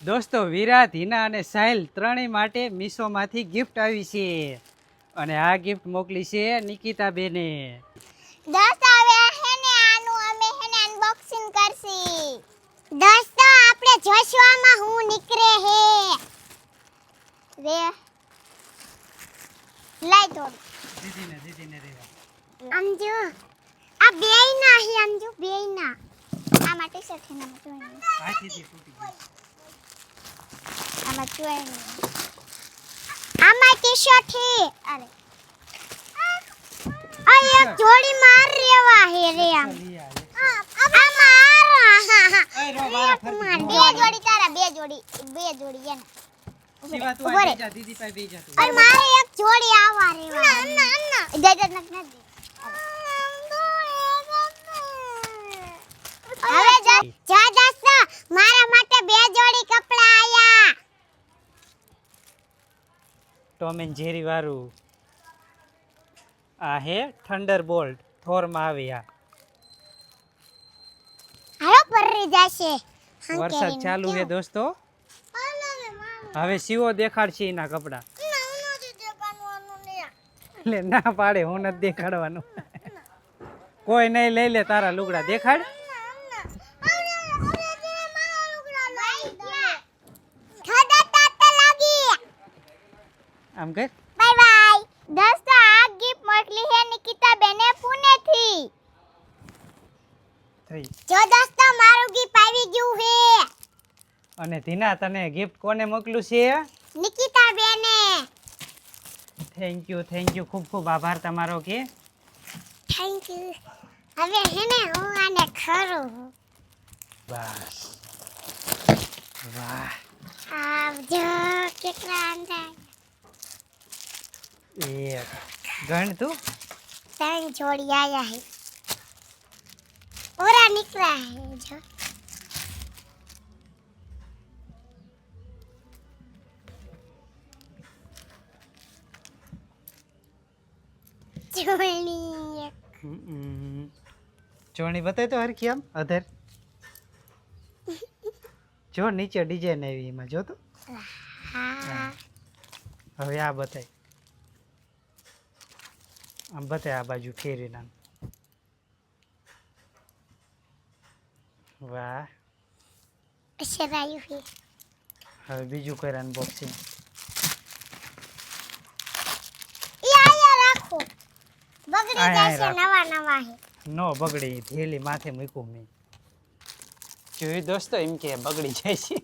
દોસ્તો વીરા, ધીના અને સાહિલ ત્રણેય માટે મીશોમાંથી ગિફ્ટ આવી છે અને આ ગિફ્ટ મોકલી છે નિકિતા બેને. દોસ્તો હવે હેને આનું અમે હેને અનબોક્સિંગ કરશી. દોસ્તો આપણે જોશવામાં હું નીકળે હે રે લઈ દો દીદીને રેવા સમજો આ બેયના હી સમજો બેયના આ માટે છે ને મતલબ હાથીથી તૂટી ગઈ. આમાં ચોય આમાં ટી-શર્ટ હે. અરે આ એક જોડી માર રેવા હે રે આમ આમાં એ રો મારા ફરતી બે જોડી તારા બે જોડી એને શિવા તું ઉભો રે. આ જા, દીદી પાસે બેસી જા તું. और मारे एक जोड़ी आवा रे दे दे नक दे હવે જા દોસ્તો મારા માટે બે જોડી કપડા આયા. ટોમ એન્ડ જેરી વાળું આ હે થંડરબોલ્ટ થોરમાં આવે આ. હાલો પરરી જાશે વરસાદ ચાલુ છે દોસ્તો. હવે શિવો દેખાડશે એના કપડા. એટલે ના પાડે, હું નથી દેખાડવાનું. કોઈ નહીં, લઈ લે તારા લુગડા દેખાડ. આમ કર. બાય બાય દોસ્તો આ ગિફ્ટ મોકલી હે નિકિતા બેને પુણે થી. 3 જો દોસ્તો મારું ગિફ્ટ આવી ગયું હે અને ધીના તને ગિફ્ટ કોને મોકલ્યું છે? નિકિતા બેને. થેન્ક યુ ખૂબ ખૂબ આભાર તમારો. કે થેન્ક યુ. હવે હેને હું આને ખરું. બસ વાહ. આવજો કેટલા અંદા એક ગણ તું. ત્રણ જોડી આયા હે ઓરા નીકળ્યા હે જો જોણી એક. ચોણી બતાય તો હરખી આમ અધર. જો નીચે ડિઝાઇન આવી એમાં જો તો. હા હવે આ બતાય આમ બતાય આ બાજુ ફેરી નામ. વાહ. શરાયું હે હવે બીજું કર અનબોક્સિંગ. ઈ આયા રાખો બગડી આયા જશે રાખો. નવા હે નો બગડી, થેલી માથે મૂક્યું મેં. જોયું દોસ્તો, એમ કે બગડી જાય છે.